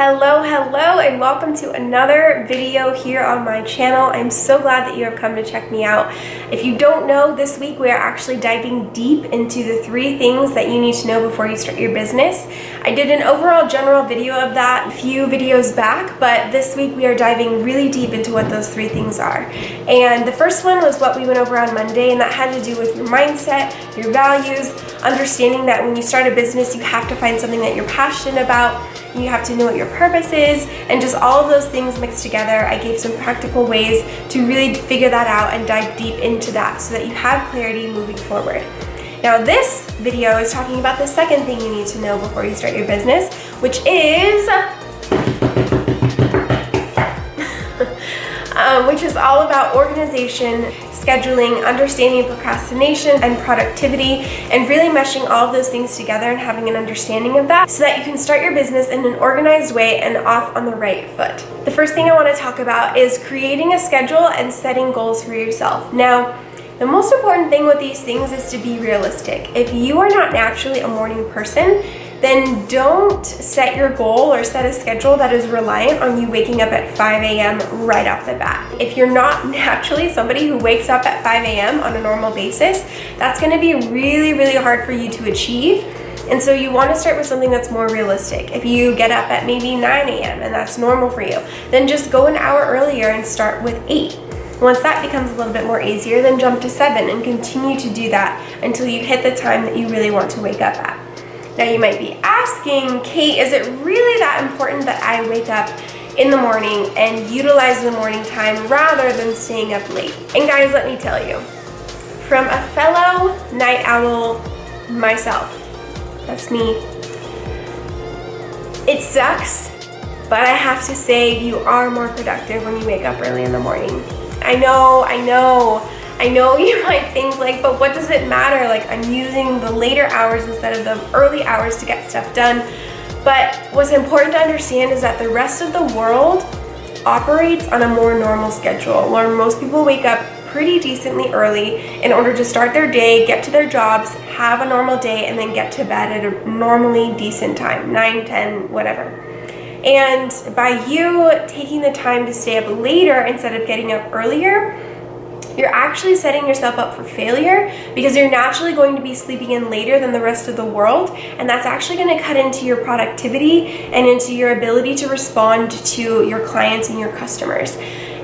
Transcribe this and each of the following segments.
Hello, and welcome to another video here on my channel. I'm so glad that you have come to check me out. If you don't know, this week we are actually diving deep into the 3 things that you need to know before you start your business. I did an overall general video of that a few videos back, but this week we are diving really deep into what those 3 things are. And the first one was what we went over on Monday, and that had to do with your mindset, your values, understanding that when you start a business, you have to find something that you're passionate about. You have to know what your purpose is, and just all of those things mixed together. I gave some practical ways to really figure that out and dive deep into that so that you have clarity moving forward. Now this video is talking about the second thing you need to know before you start your business, which is all about organization, scheduling, understanding procrastination and productivity, and really meshing all of those things together and having an understanding of that so that you can start your business in an organized way and off on the right foot. The first thing I want to talk about is creating a schedule and setting goals for yourself. Now, the most important thing with these things is to be realistic. If you are not naturally a morning person, then don't set your goal or set a schedule that is reliant on you waking up at 5 a.m. right off the bat. If you're not naturally somebody who wakes up at 5 a.m. on a normal basis, that's going to be really, really hard for you to achieve. And so you want to start with something that's more realistic. If you get up at maybe 9 a.m. and that's normal for you, then just go an hour earlier and start with 8. Once that becomes a little bit more easier, then jump to 7 and continue to do that until you hit the time that you really want to wake up at. Now you might be asking, Kate, is it really that important that I wake up in the morning and utilize the morning time rather than staying up late? And guys, let me tell you, from a fellow night owl myself, that's me, it sucks, but I have to say you are more productive when you wake up early in the morning. I know you might think like, but what does it matter? Like, I'm using the later hours instead of the early hours to get stuff done. But what's important to understand is that the rest of the world operates on a more normal schedule, where most people wake up pretty decently early in order to start their day, get to their jobs, have a normal day, and then get to bed at a normally decent time, 9, 10, whatever. And by you taking the time to stay up later instead of getting up earlier, you're actually setting yourself up for failure because you're naturally going to be sleeping in later than the rest of the world, and that's actually going to cut into your productivity and into your ability to respond to your clients and your customers.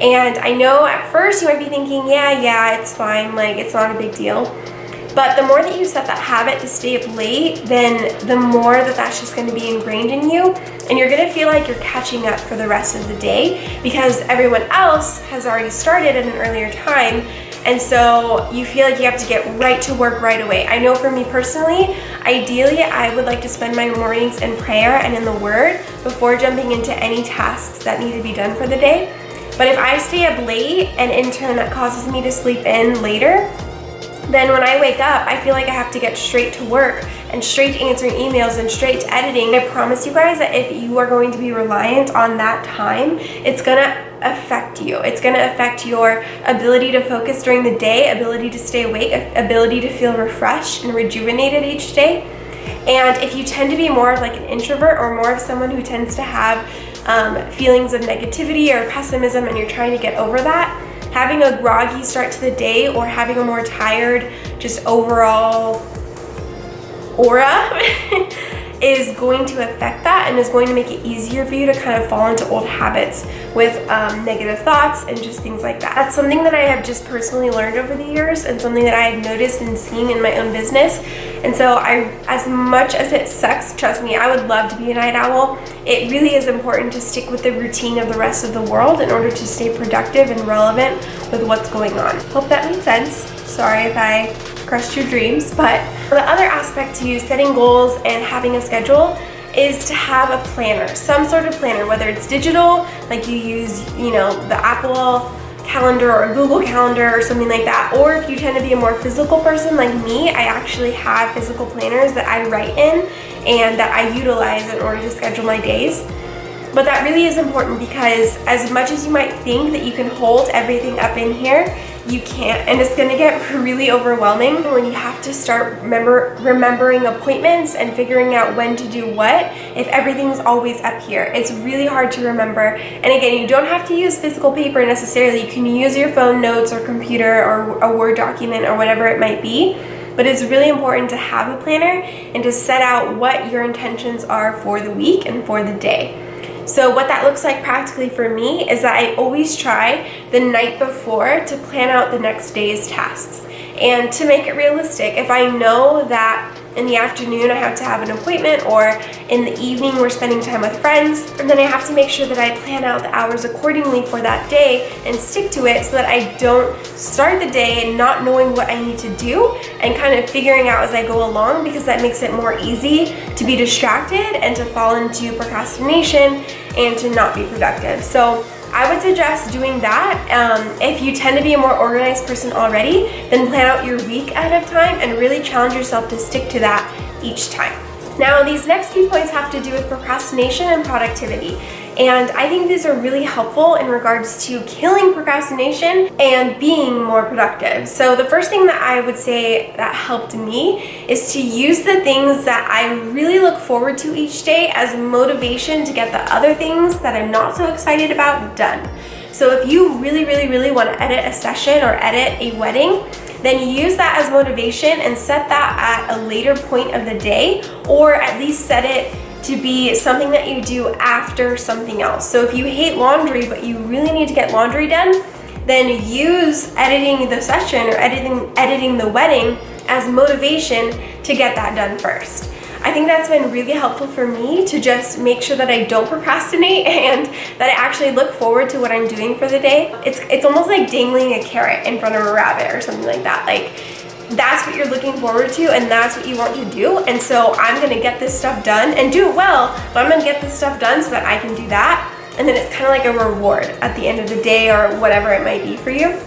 And I know at first you might be thinking, yeah, it's fine, like it's not a big deal. But the more that you set that habit to stay up late, then the more that that's just going to be ingrained in you, and you're going to feel like you're catching up for the rest of the day because everyone else has already started at an earlier time, and so you feel like you have to get right to work right away. I know for me personally, ideally I would like to spend my mornings in prayer and in the Word before jumping into any tasks that need to be done for the day. But if I stay up late and in turn that causes me to sleep in later, then when I wake up, I feel like I have to get straight to work and straight to answering emails and straight to editing. I promise you guys that if you are going to be reliant on that time, it's gonna affect you. It's gonna affect your ability to focus during the day, ability to stay awake, ability to feel refreshed and rejuvenated each day. And if you tend to be more of like an introvert or more of someone who tends to have feelings of negativity or pessimism and you're trying to get over that, having a groggy start to the day or having a more tired, just overall aura is going to affect that and is going to make it easier for you to kind of fall into old habits with negative thoughts and just things like that. That's something that I have just personally learned over the years and something that I have noticed and seen in my own business. And so as much as it sucks, trust me, I would love to be a night owl. It really is important to stick with the routine of the rest of the world in order to stay productive and relevant with what's going on. Hope that made sense. Sorry if I crushed your dreams, but the other aspect to setting goals and having a schedule is to have a planner, some sort of planner, whether it's digital, like you use, the Apple Calendar or Google Calendar or something like that, or if you tend to be a more physical person like me, I actually have physical planners that I write in and that I utilize in order to schedule my days. But that really is important because as much as you might think that you can hold everything up in here, you can't, and it's gonna get really overwhelming when you have to start remembering appointments and figuring out when to do what if everything's always up here. It's really hard to remember. And again, you don't have to use physical paper necessarily. You can use your phone notes or computer or a Word document or whatever it might be. But it's really important to have a planner and to set out what your intentions are for the week and for the day. So what that looks like practically for me is that I always try the night before to plan out the next day's tasks. And to make it realistic, if I know that in the afternoon I have to have an appointment, or in the evening we're spending time with friends, and then I have to make sure that I plan out the hours accordingly for that day and stick to it so that I don't start the day not knowing what I need to do and kind of figuring out as I go along, because that makes it more easy to be distracted and to fall into procrastination and to not be productive. So I would suggest doing that. If you tend to be a more organized person already, then plan out your week ahead of time and really challenge yourself to stick to that each time. Now, these next few points have to do with procrastination and productivity. And I think these are really helpful in regards to killing procrastination and being more productive. So the first thing that I would say that helped me is to use the things that I really look forward to each day as motivation to get the other things that I'm not so excited about done. So if you really want to edit a session or edit a wedding, then use that as motivation and set that at a later point of the day, or at least set it to be something that you do after something else. So if you hate laundry but you really need to get laundry done, then use editing the session or editing the wedding as motivation to get that done first. I think that's been really helpful for me to just make sure that I don't procrastinate and that I actually look forward to what I'm doing for the day. It's almost like dangling a carrot in front of a rabbit or something like that. Like, that's what you're looking forward to and that's what you want to do. And so I'm gonna get this stuff done and do it well, but I'm gonna get this stuff done so that I can do that. And then it's kind of like a reward at the end of the day or whatever it might be for you.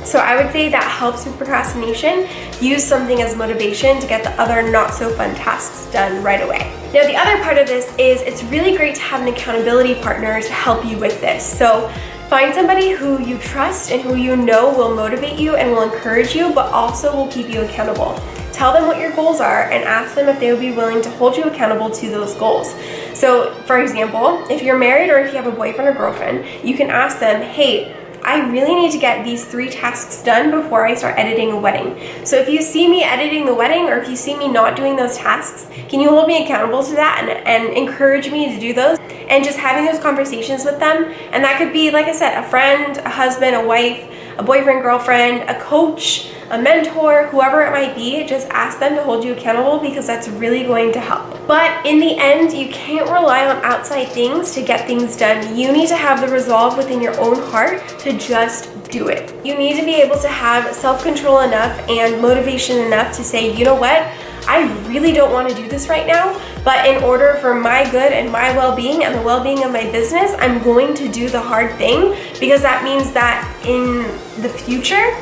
So I would say that helps with procrastination. Use something as motivation to get the other not so fun tasks done right away. Now, the other part of this is it's really great to have an accountability partner to help you with this. So find somebody who you trust and who you know will motivate you and will encourage you, but also will keep you accountable. Tell them what your goals are and ask them if they would be willing to hold you accountable to those goals. So for example, if you're married or if you have a boyfriend or girlfriend, you can ask them, hey, I really need to get these 3 tasks done before I start editing a wedding. So if you see me editing the wedding, or if you see me not doing those tasks, can you hold me accountable to that and encourage me to do those? And just having those conversations with them. And that could be, like I said, a friend, a husband, a wife, a boyfriend, girlfriend, a coach, a mentor, whoever it might be. Just ask them to hold you accountable, because that's really going to help. But in the end, you can't rely on outside things to get things done. You need to have the resolve within your own heart to just do it. You need to be able to have self-control enough and motivation enough to say, you know what? I really don't want to do this right now, but in order for my good and my well-being and the well-being of my business, I'm going to do the hard thing, because that means that in the future,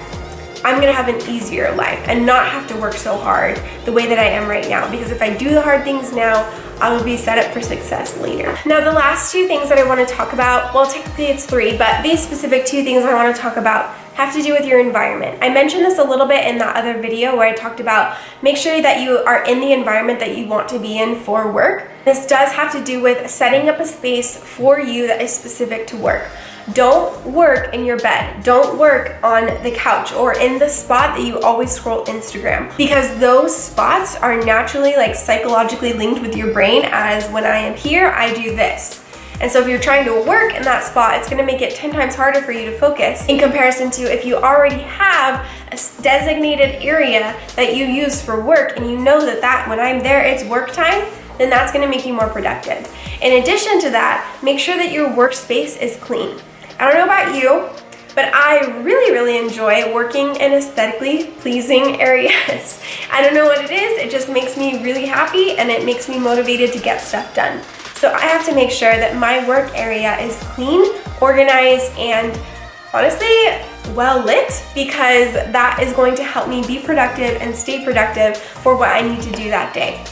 I'm gonna have an easier life and not have to work so hard the way that I am right now. Because if I do the hard things now, I will be set up for success later. Now, the last 2 things that I want to talk about, well, technically it's 3, but these specific 2 things I want to talk about have to do with your environment. I mentioned this a little bit in that other video where I talked about make sure that you are in the environment that you want to be in for work. This does have to do with setting up a space for you that is specific to work. Don't work in your bed. Don't work on the couch or in the spot that you always scroll Instagram, because those spots are naturally, like, psychologically linked with your brain as when I am here, I do this. And so if you're trying to work in that spot, it's gonna make it 10 times harder for you to focus in comparison to if you already have a designated area that you use for work and you know that when I'm there, it's work time, then that's gonna make you more productive. In addition to that, make sure that your workspace is clean. I don't know about you, but I really enjoy working in aesthetically pleasing areas. I don't know what it is, it just makes me really happy and it makes me motivated to get stuff done. So I have to make sure that my work area is clean, organized, and honestly, well lit, because that is going to help me be productive and stay productive for what I need to do that day.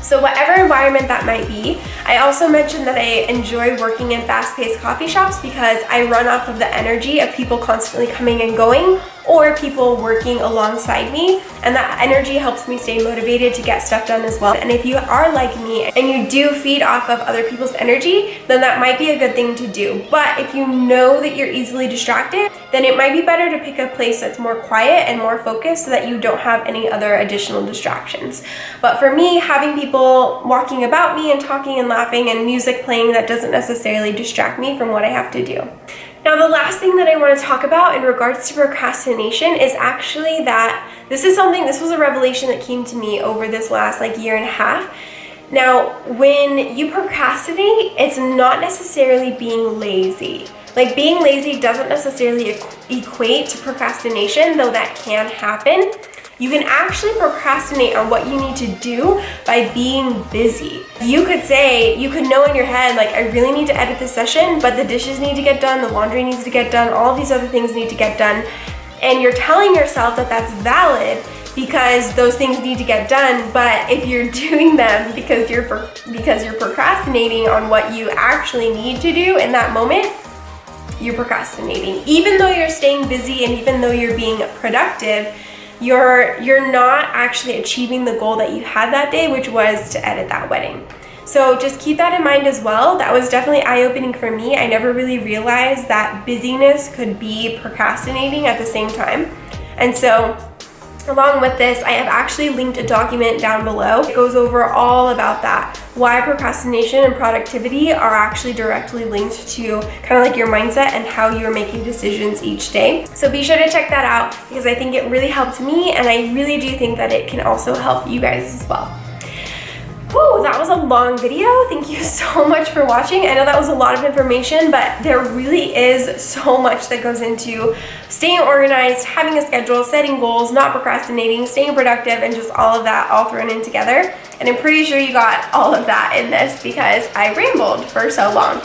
So whatever environment that might be, I also mentioned that I enjoy working in fast-paced coffee shops because I run off of the energy of people constantly coming and going, or people working alongside me, and that energy helps me stay motivated to get stuff done as well. And if you are like me and you do feed off of other people's energy, then that might be a good thing to do. But if you know that you're easily distracted, then it might be better to pick a place that's more quiet and more focused so that you don't have any other additional distractions. But for me, having people walking about me and talking and laughing and music playing, that doesn't necessarily distract me from what I have to do. Now, the last thing that I want to talk about in regards to procrastination is actually that this was a revelation that came to me over this last year and a half. Now, when you procrastinate, it's not necessarily being lazy. Being lazy doesn't necessarily equate to procrastination, though that can happen. You can actually procrastinate on what you need to do by being busy. You could know in your head, I really need to edit this session, but the dishes need to get done, the laundry needs to get done, all of these other things need to get done. And you're telling yourself that that's valid because those things need to get done, but if you're doing them because you're procrastinating on what you actually need to do in that moment, you're procrastinating. Even though you're staying busy and even though you're being productive, you're not actually achieving the goal that you had that day, which was to edit that wedding. So just keep that in mind as well. That was definitely eye-opening for me. I never really realized that busyness could be procrastinating at the same time. And so along with this, I have actually linked a document down below. It goes over all about that, why procrastination and productivity are actually directly linked to kind of your mindset and how you're making decisions each day. So be sure to check that out because I think it really helped me, and I really do think that it can also help you guys as well. Whew, that was a long video. Thank you so much for watching. I know that was a lot of information, but there really is so much that goes into staying organized, having a schedule, setting goals, not procrastinating, staying productive, and just all of that all thrown in together. And I'm pretty sure you got all of that in this because I rambled for so long.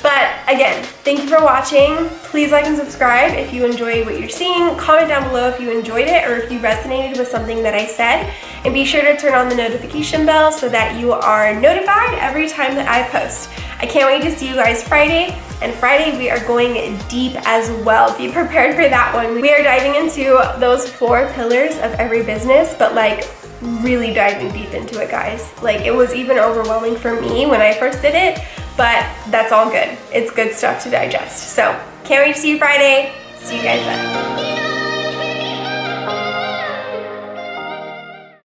But again, thank you for watching. Please like and subscribe if you enjoy what you're seeing. Comment down below if you enjoyed it or if you resonated with something that I said. And be sure to turn on the notification bell so that you are notified every time that I post. I can't wait to see you guys Friday. And Friday we are going deep as well. Be prepared for that one. We are diving into those 4 pillars of every business, but really diving deep into it, guys. It was even overwhelming for me when I first did it, but that's all good. It's good stuff to digest. So can't wait to see you Friday. See you guys then.